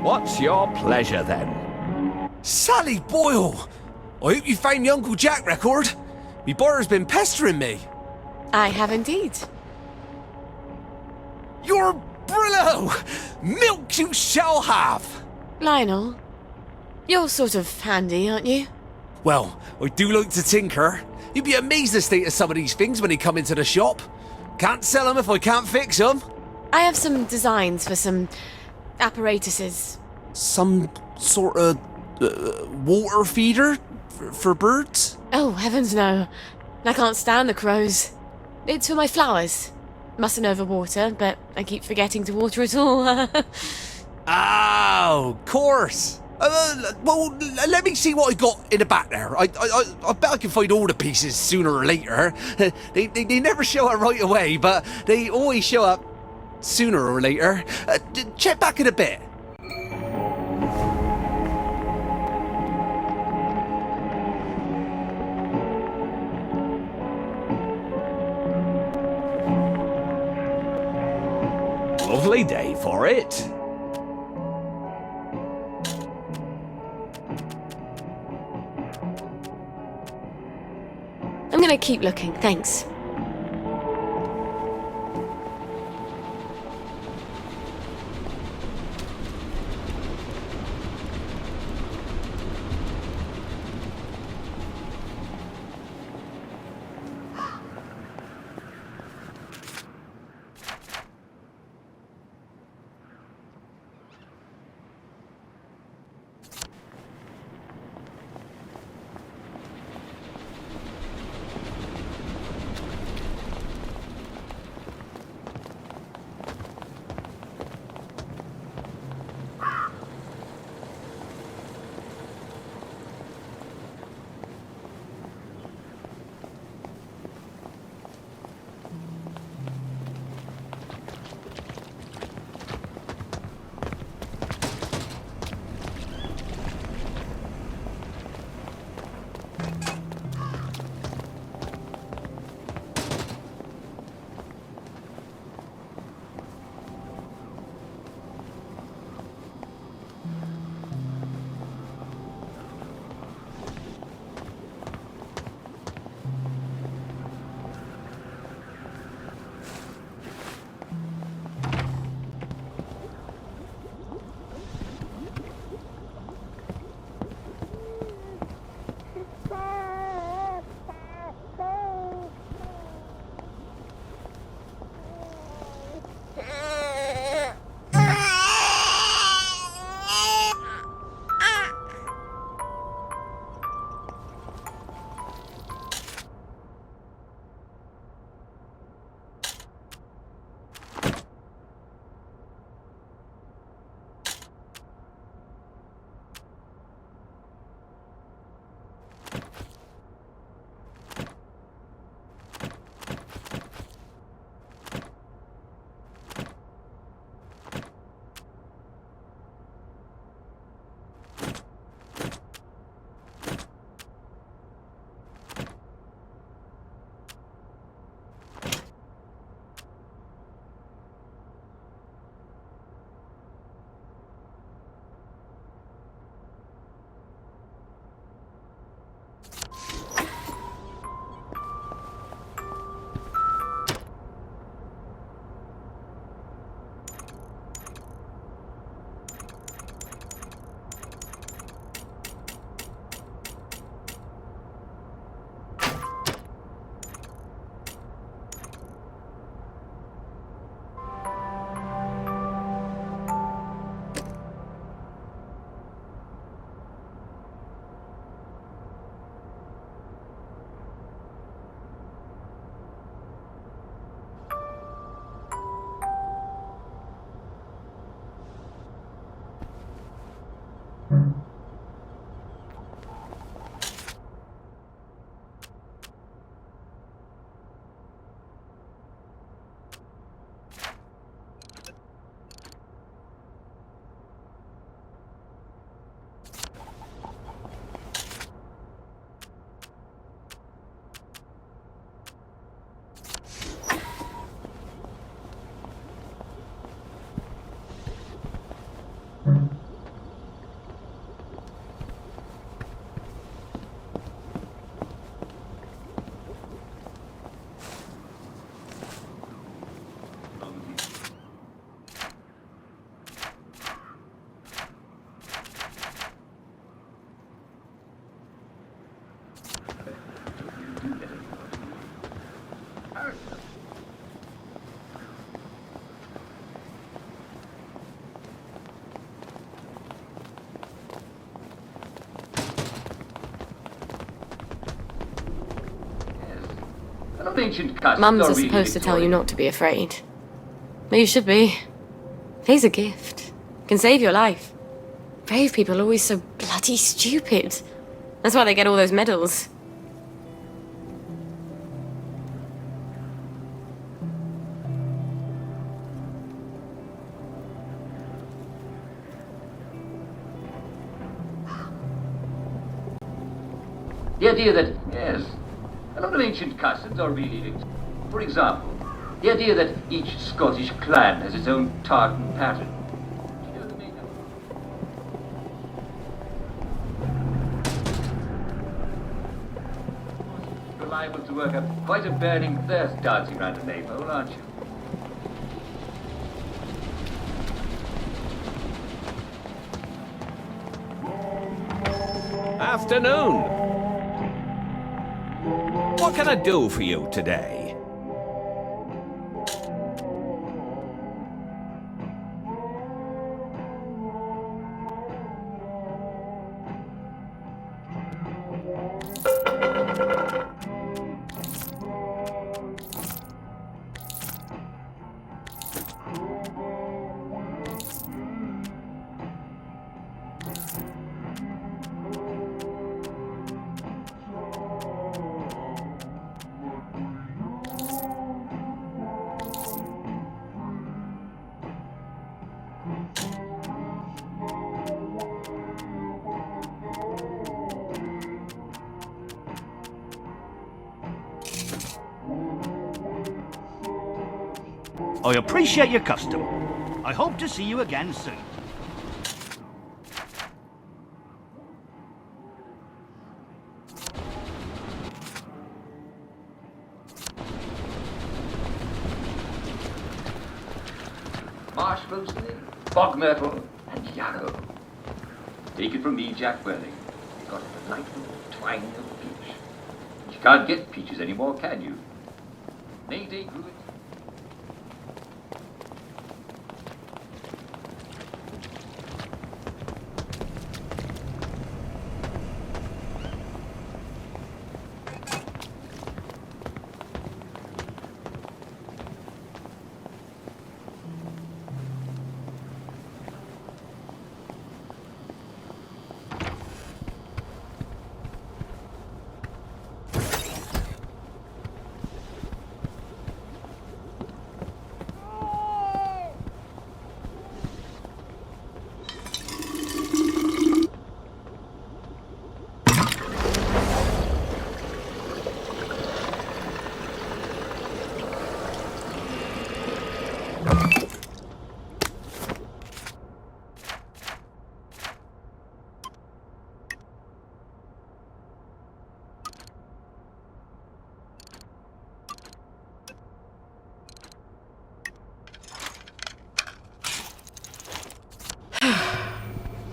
What's your pleasure, then? Sally Boyle! I hope you found the Uncle Jack record. Me brother's been pestering me. I have indeed. You're Brillo! Milk you shall have! Lionel, you're sort of handy, aren't you? Well, I do like to tinker. You'd be amazed the state of some of these things when they come into the shop. Can't sell them if I can't fix them. I have some designs for some apparatuses. Some sort of water feeder for birds? Oh, heavens no. I can't stand the crows. It's for my flowers. Mustn't overwater, but I keep forgetting to water it all. Oh, of course. Well, let me see what I got in the back there. I bet I can find all the pieces sooner or later. They never show up right away, but they always show up sooner or later. Check back in a bit. Lovely day for it. I'm gonna keep looking, thanks. of ancient customs Mums are are really supposed to tell you Victorian. not to be afraid. But you should be. He's a gift. Can save your life. Brave people are always so bloody stupid. That's why they get all those medals. The idea that, yes, a lot of ancient customs are really Victorian. For example, the idea that each Scottish clan has its own tartan pattern. You know the makeup. You're liable to work up quite a burning thirst dancing around a maypole, aren't you? Afternoon. What can I do for you today? I appreciate your custom. I hope to see you again soon. Marsh mostly, bog myrtle, and yarrow. Take it from me, Jack Welling. You've got a delightful twang of peach. You can't get peaches anymore, can you? Mayday grew it.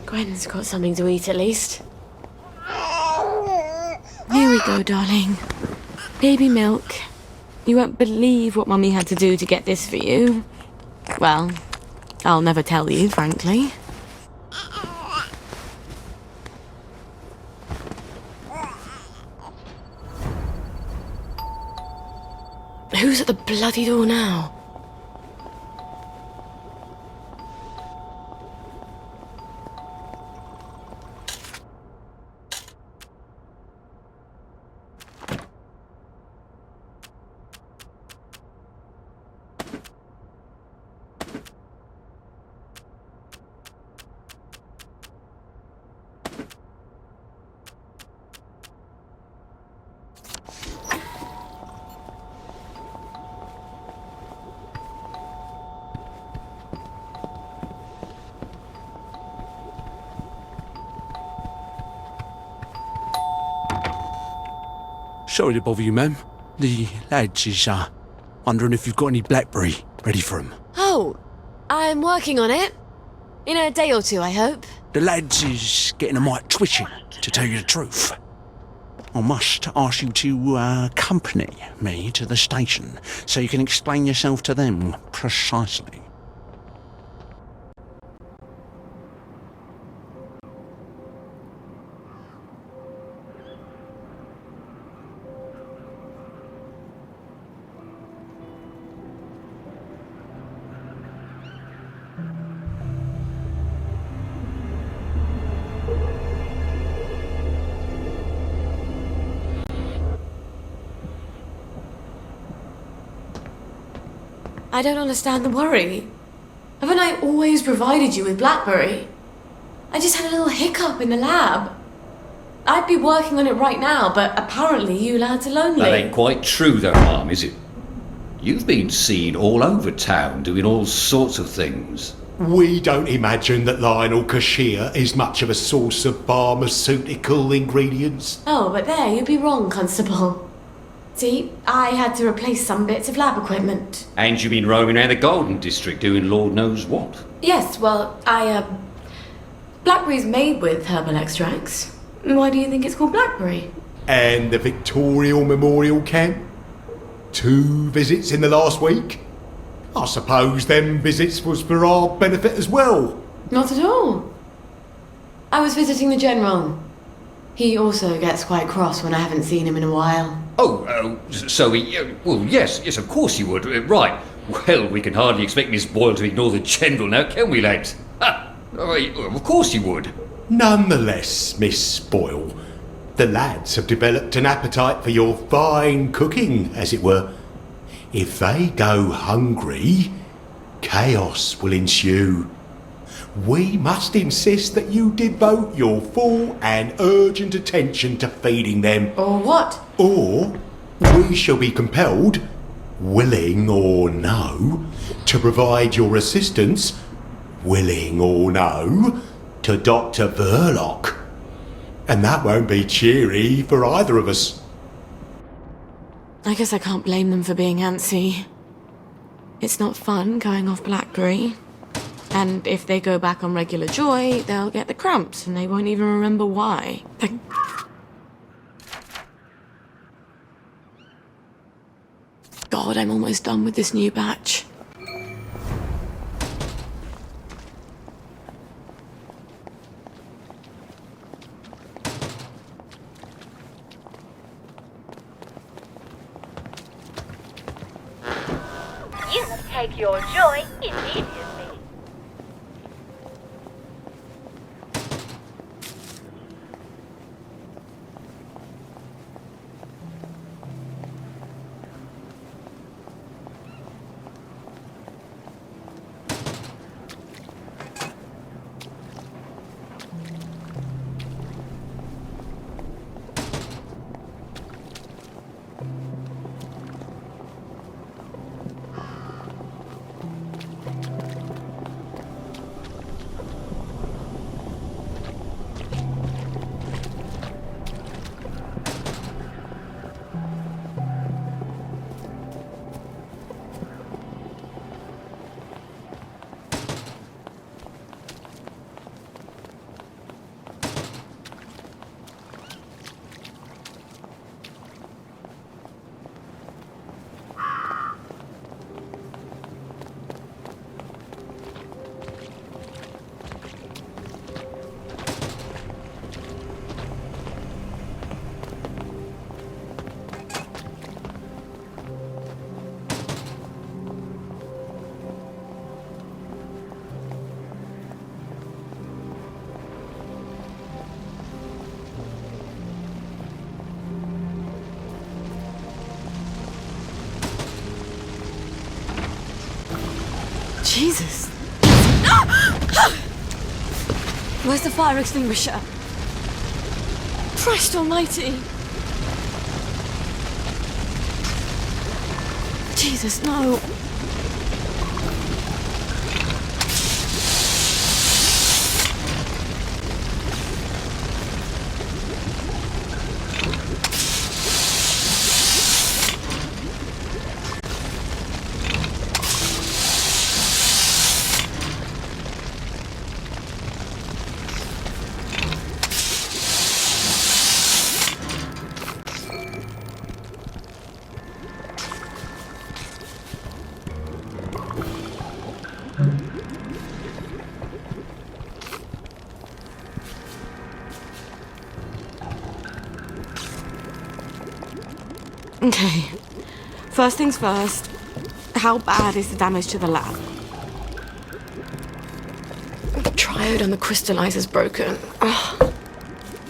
Gwen's got something to eat at least. Here we go, darling. Baby milk. You won't believe what Mummy had to do to get this for you. Well, I'll never tell you, frankly. Who's at the bloody door now? Sorry to bother you, ma'am. The lads is, wondering if you've got any blackberry ready for 'em. Oh, I'm working on it. In a day or two, I hope. The lads is getting a mite twitching, to tell you the truth. I must ask you to accompany me to the station so you can explain yourself to them precisely. I don't understand the worry. Haven't I always provided you with BlackBerry? I just had a little hiccup in the lab. I'd be working on it right now, but apparently you lads are lonely. That ain't quite true though, Mum, is it? You've been seen all over town doing all sorts of things. We don't imagine that Lionel Cashier is much of a source of pharmaceutical ingredients. Oh, but there, you'd be wrong, Constable. See, I had to replace some bits of lab equipment. And you've been roaming around the Golden District doing Lord knows what. Yes, well, Blackberry's made with herbal extracts. Why do you think it's called Blackberry? And the Victorial Memorial Camp? 2 visits in the last week? I suppose them visits was for our benefit as well. Not at all. I was visiting the General. He also gets quite cross when I haven't seen him in a while. So well, yes, of course you would. Right. Well, we can hardly expect Miss Boyle to ignore the General now, can we, lads? Of course you would. Nonetheless, Miss Boyle, the lads have developed an appetite for your fine cooking, as it were. If they go hungry, chaos will ensue. We must insist that you devote your full and urgent attention to feeding them. Or what? Or we shall be compelled, willing or no, to provide your assistance, willing or no, to Dr. Verloc. And that won't be cheery for either of us. I guess I can't blame them for being antsy. It's not fun going off BlackBerry. And if they go back on regular Joy, they'll get the cramps and they won't even remember why. God, I'm almost done with this new batch. You must take your joy immediately. Jesus. Where's the fire extinguisher? Christ almighty. Jesus, no. Okay. First things first, how bad is the damage to the lab? The triode on the crystallizer's broken. Ugh.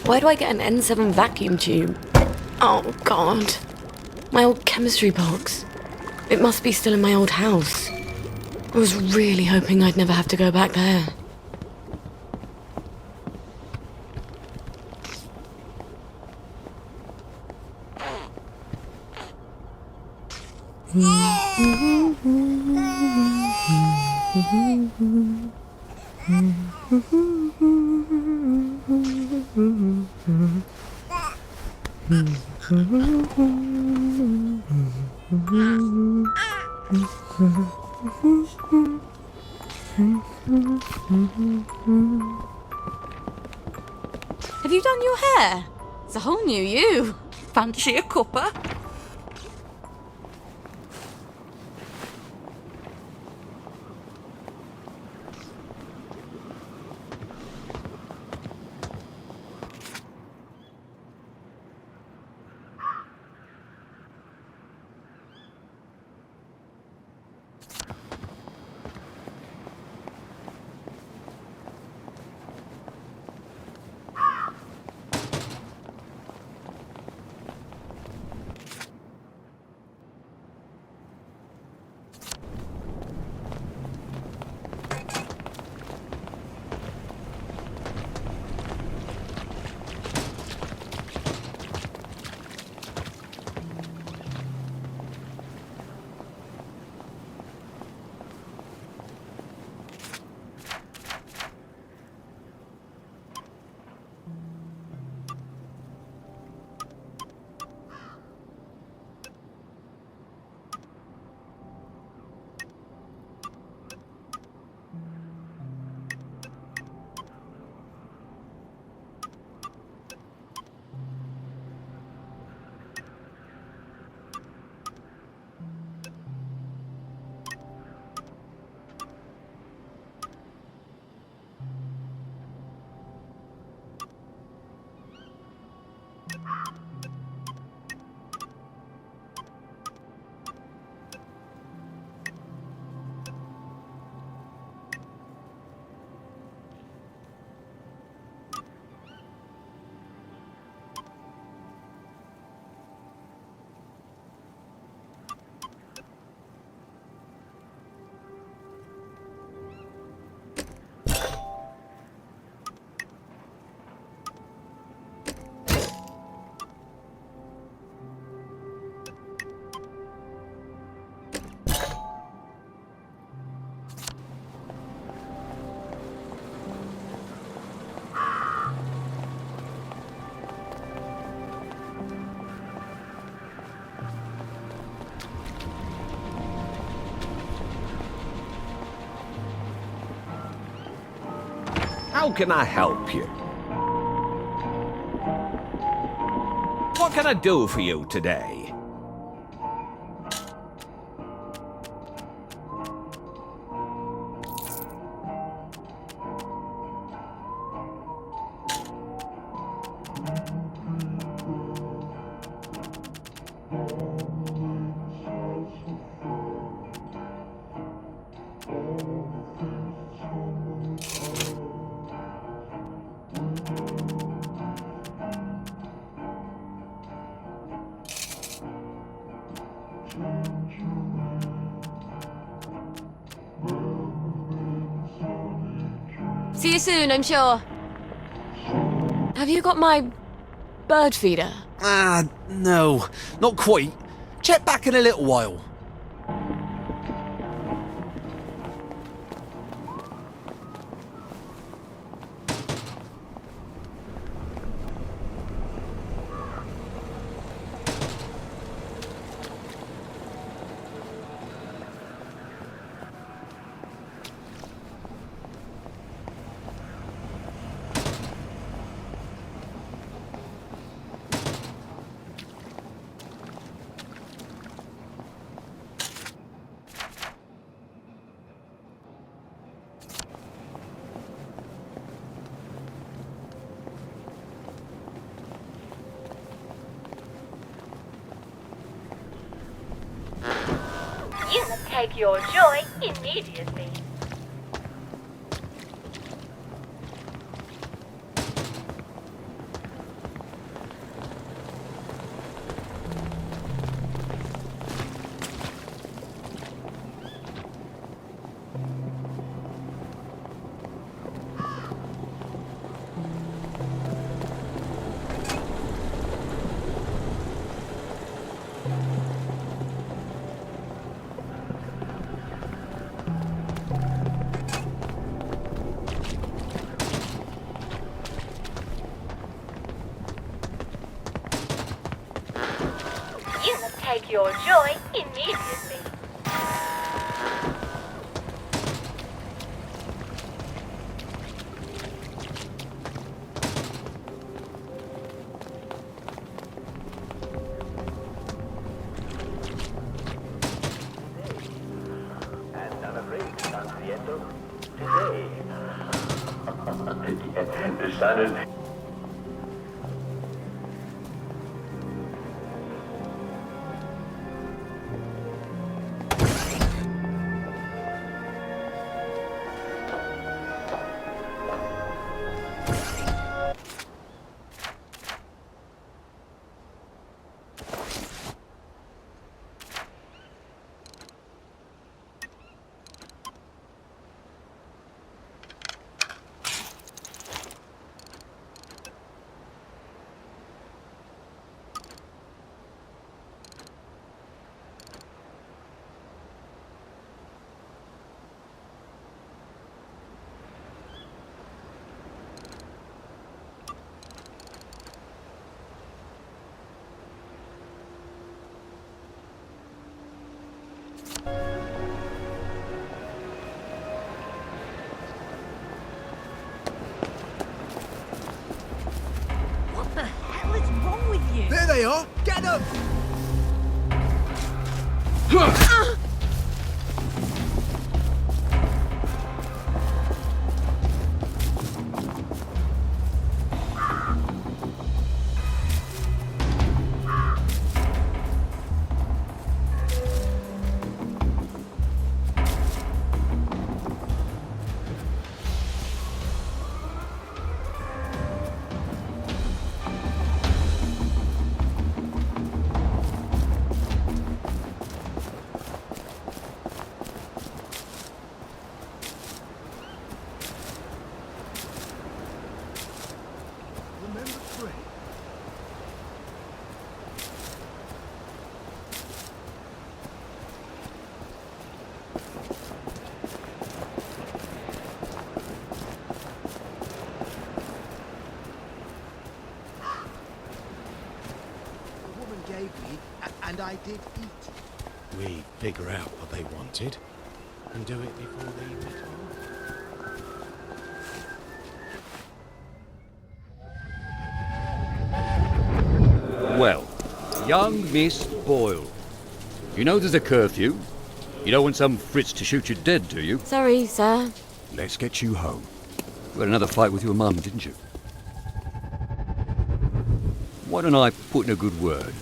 Why do I get an N7 vacuum tube? Oh, God. My old chemistry box. It must be still in my old house. I was really hoping I'd never have to go back there. Have you done your hair? It's a whole new you. Fancy a cuppa? How can I help you? What can I do for you today? See you soon, I'm sure. Have you got my bird feeder? No, not quite. Check back in a little while. You must take your joy immediately. your joy immediately. The sun is... What the hell is wrong with you? There they are! Get them! And I did eat. We figure out what they wanted and do it before they met on. Well, young Miss Boyle. You know there's a curfew. You don't want some Fritz to shoot you dead, do you? Sorry, sir. Let's get you home. You had another fight with your mum, didn't you? Why don't I put in a good word?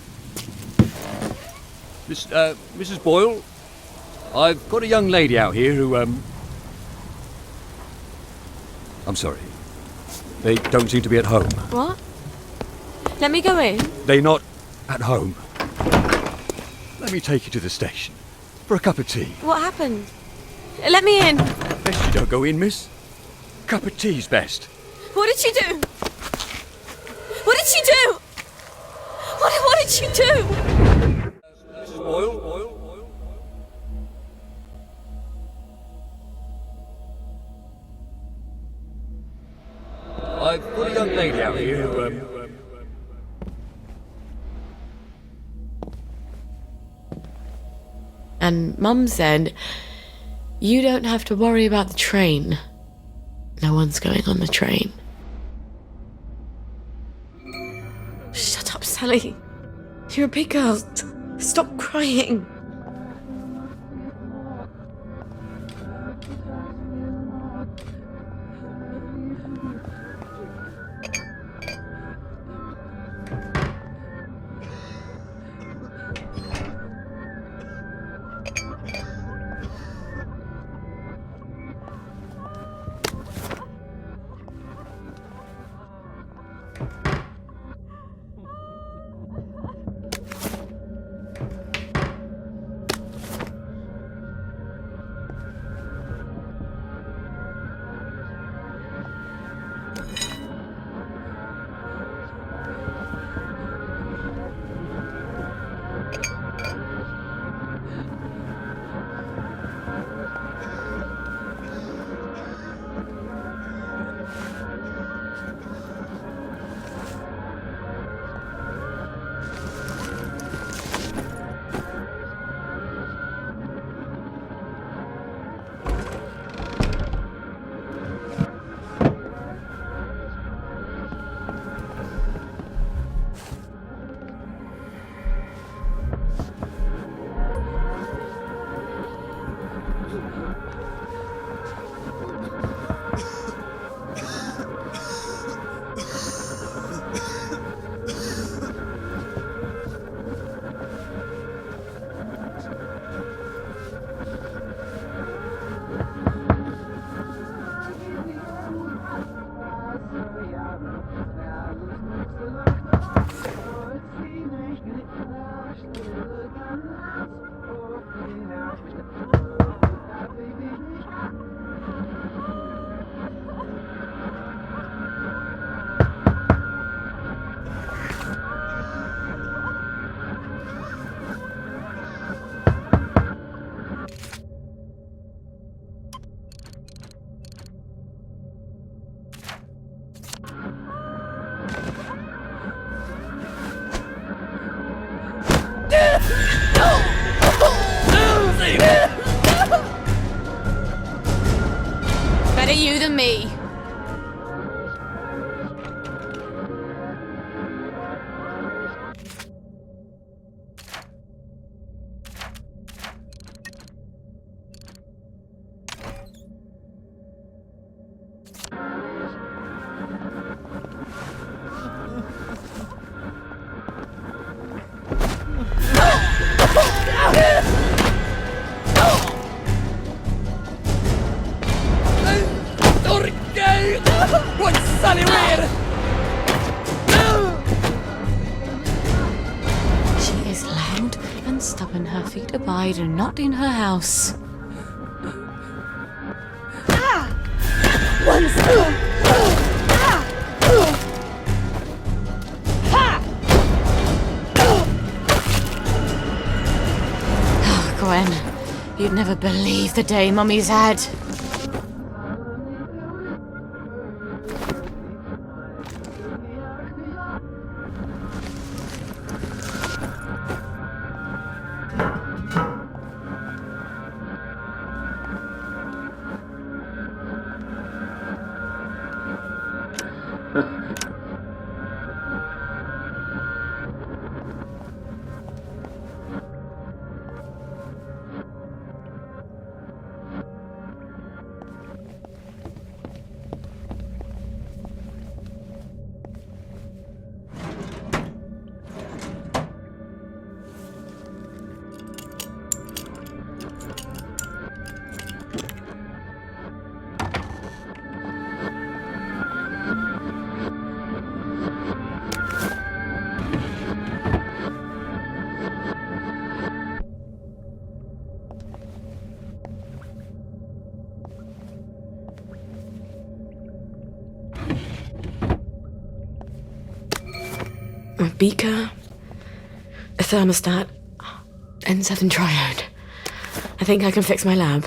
Mrs. Boyle, I've got a young lady out here who, I'm sorry. They don't seem to be at home. What? Let me go in. They're not at home. Let me take you to the station for a cup of tea. What happened? Let me in. Best you don't go in, miss. Cup of tea's best. What did she do? What did she do? What did she do? Mrs. Boyle? I've got a young lady out here who, And Mum said, you don't have to worry about the train. No one's going on the train. Shut up, Sally. You're a big girl. Stop crying. better you than me. She is loud and stubborn. Her feet abide and not in her house. Oh, Gwen, you'd never believe the day Mummy's had. A beaker, a thermostat, N7 triode. I think I can fix my lab.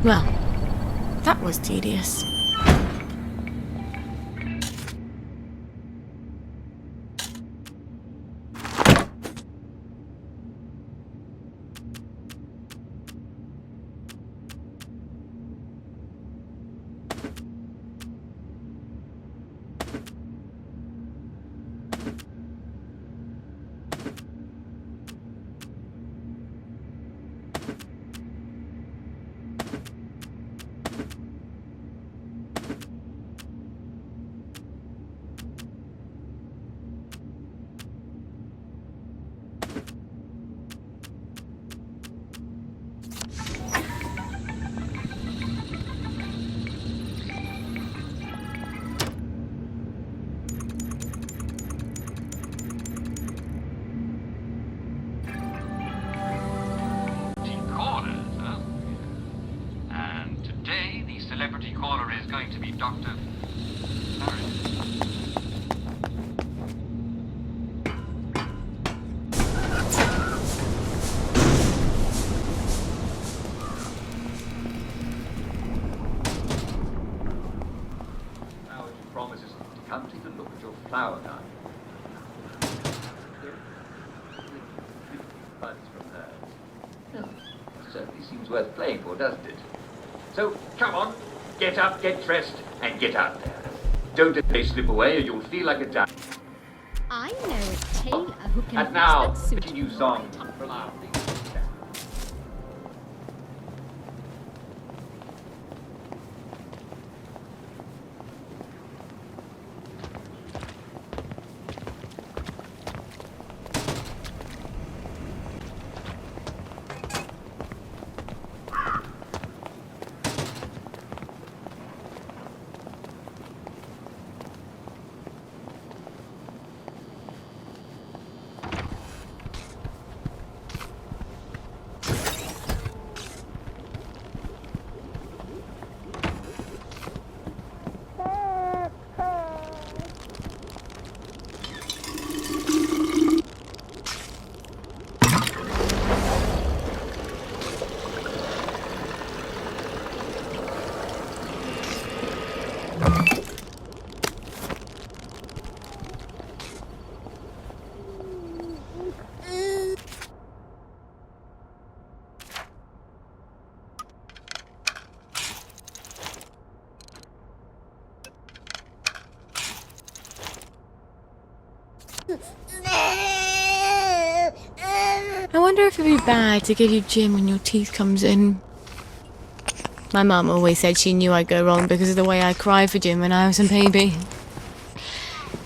Well, that was tedious. caller is going to be Dr. Barrett. Now, as you promise us to come take a look at your flower garden. Buds from hers. No, it certainly seems worth playing for, doesn't it? So, come on, get up, get dressed, and get out there. Don't let they slip away or you'll feel like a duck. I know a tailor who can And now, fix that a suit new song from our I wonder if it'd be bad to give you gin when your teeth comes in. My mum always said she knew I'd go wrong because of the way I cried for gin when I was a baby.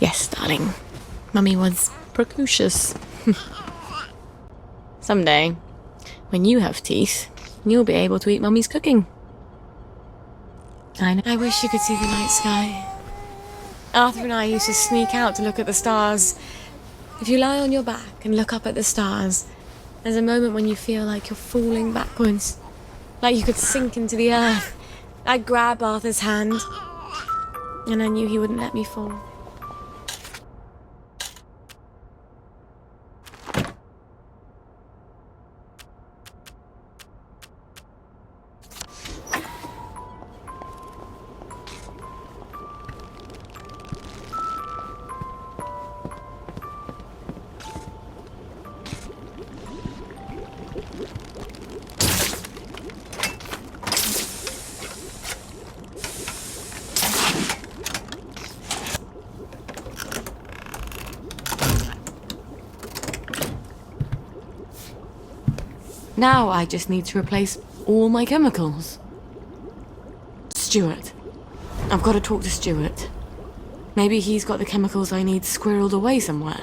Yes, darling. Mummy was precocious. Someday, when you have teeth, you'll be able to eat Mummy's cooking. I know. I wish you could see the night sky. Arthur and I used to sneak out to look at the stars. If you lie on your back and look up at the stars, there's a moment when you feel like you're falling backwards. Like you could sink into the earth. I'd grab Arthur's hand, and I knew he wouldn't let me fall. Now I just need to replace all my chemicals. Stuart. I've got to talk to Stuart. Maybe he's got the chemicals I need squirreled away somewhere.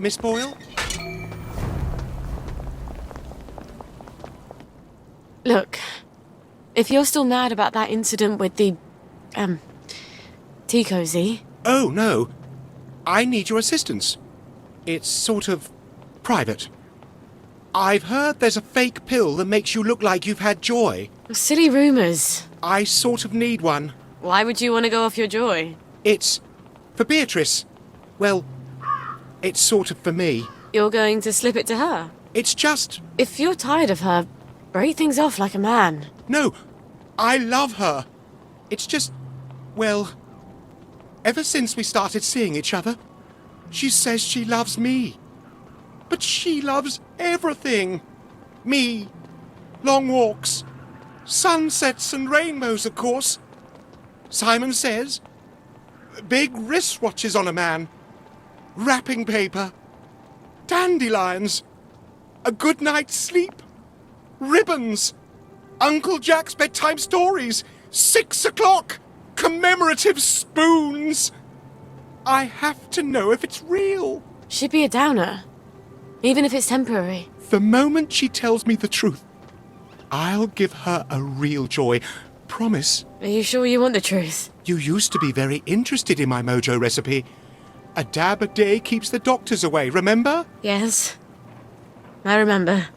Miss Boyle? Look, if you're still mad about that incident with the, tea cozy. Oh, no. I need your assistance. It's sort of private. I've heard there's a fake pill that makes you look like you've had joy. Silly rumours. I sort of need one. Why would you want to go off your joy? It's for Beatrice. Well, it's sort of for me. You're going to slip it to her? It's just... If you're tired of her, break things off like a man. No, I love her. It's just... Well, ever since we started seeing each other, she says she loves me. But she loves everything. Me. Long walks. Sunsets and rainbows, of course. Simon says. Big wristwatches on a man. Wrapping paper. Dandelions. A good night's sleep. Ribbons. Uncle Jack's bedtime stories. 6 o'clock. Commemorative spoons. I have to know if it's real. She'd be a downer. Even if it's temporary. The moment she tells me the truth, I'll give her a real joy. Promise. Are you sure you want the truth? You used to be very interested in my mojo recipe. A dab a day keeps the doctors away, remember? Yes. I remember.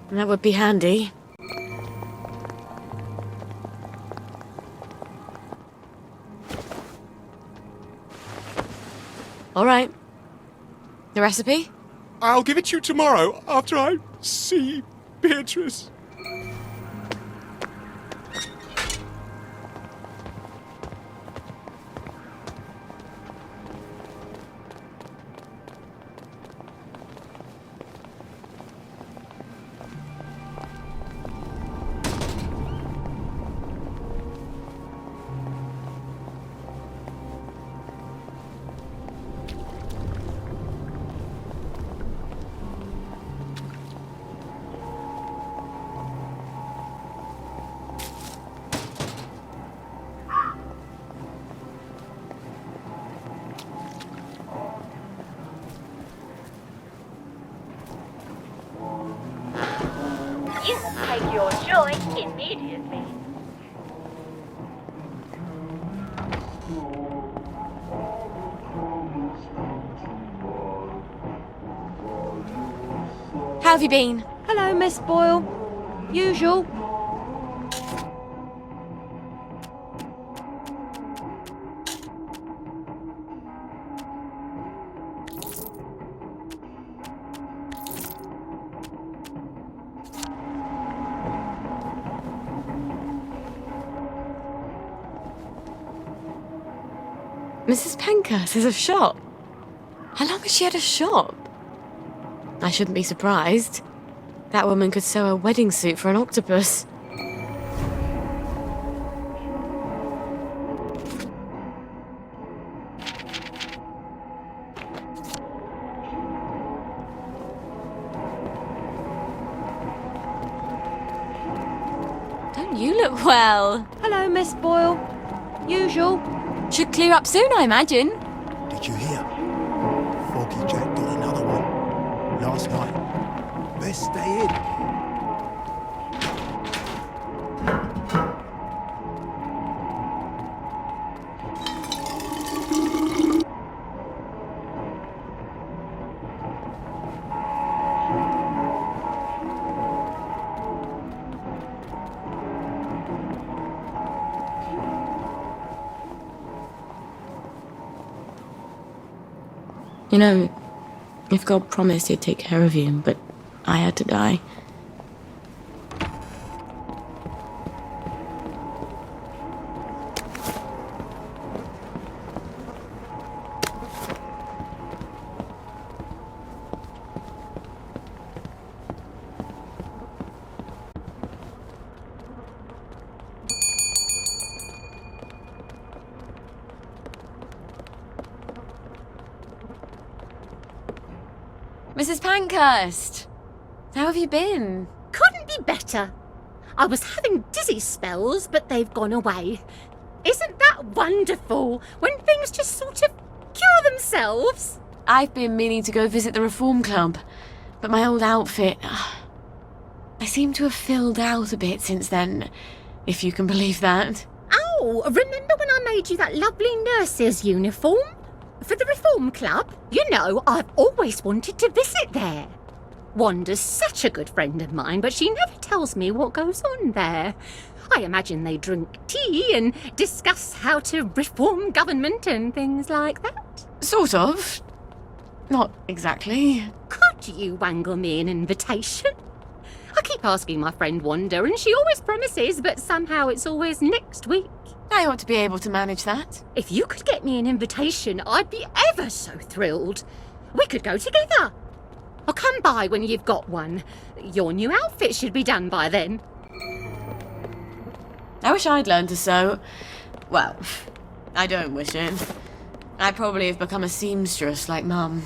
That would be handy. All right. The recipe? I'll give it to you tomorrow after I see Beatrice. You take your joy immediately. How have you been? Hello, Miss Boyle. Usual. Mrs. Pankhurst has a shop. How long has she had a shop? I shouldn't be surprised. That woman could sew a wedding suit for an octopus. Don't you look well? Hello, Miss Boyle. Usual. Should clear up soon, I imagine. Did you hear? Foggy Jack got another one last night. Best stay in. You know, if God promised he'd take care of you, but I had to die. Mrs. Pankhurst, how have you been? Couldn't be better. I was having dizzy spells, but they've gone away. Isn't that wonderful when things just sort of cure themselves? I've been meaning to go visit the Reform Club, but my old outfit... I seem to have filled out a bit since then, if you can believe that. Oh, remember when I made you that lovely nurse's uniform? For the Reform Club? You know, I've always wanted to visit there. Wanda's such a good friend of mine, but she never tells me what goes on there. I imagine they drink tea and discuss how to reform government and things like that. Sort of. Not exactly. Could you wangle me an invitation? I keep asking my friend Wanda, and she always promises, but somehow it's always next week. I ought to be able to manage that. If you could get me an invitation, I'd be ever so thrilled. We could go together. I'll come by when you've got one. Your new outfit should be done by then. I wish I'd learned to sew. Well, I don't wish it. I'd probably have become a seamstress like Mum.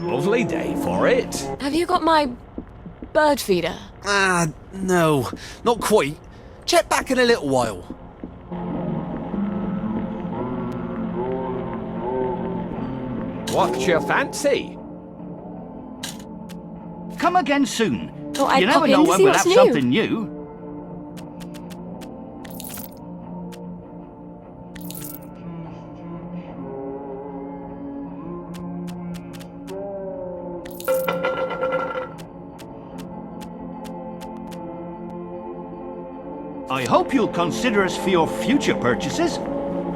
Lovely day for it. Have you got my bird feeder? No, not quite. Check back in a little while. What's your fancy? Come again soon. Thought I'd You never pop know in to when see we'll what's have new. something new. I hope you'll consider us for your future purchases.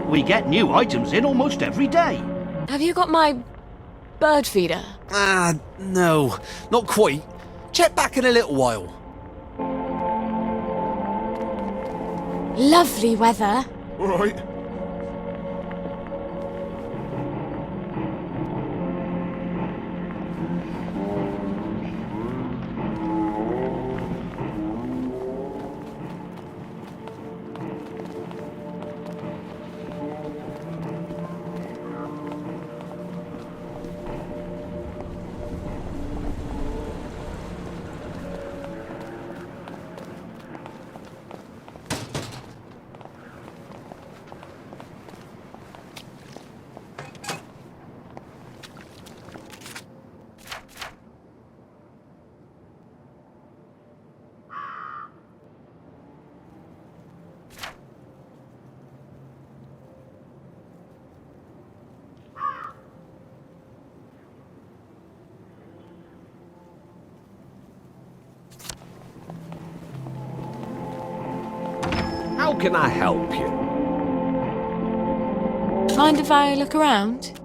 We get new items in almost every day. Have you got my bird feeder? No, not quite. Check back in a little while. Lovely weather. All right. How can I help you? Mind if I look around?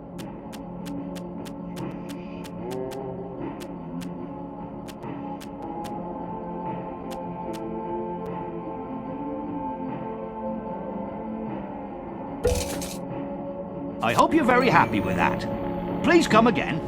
I hope you're very happy with that. Please come again.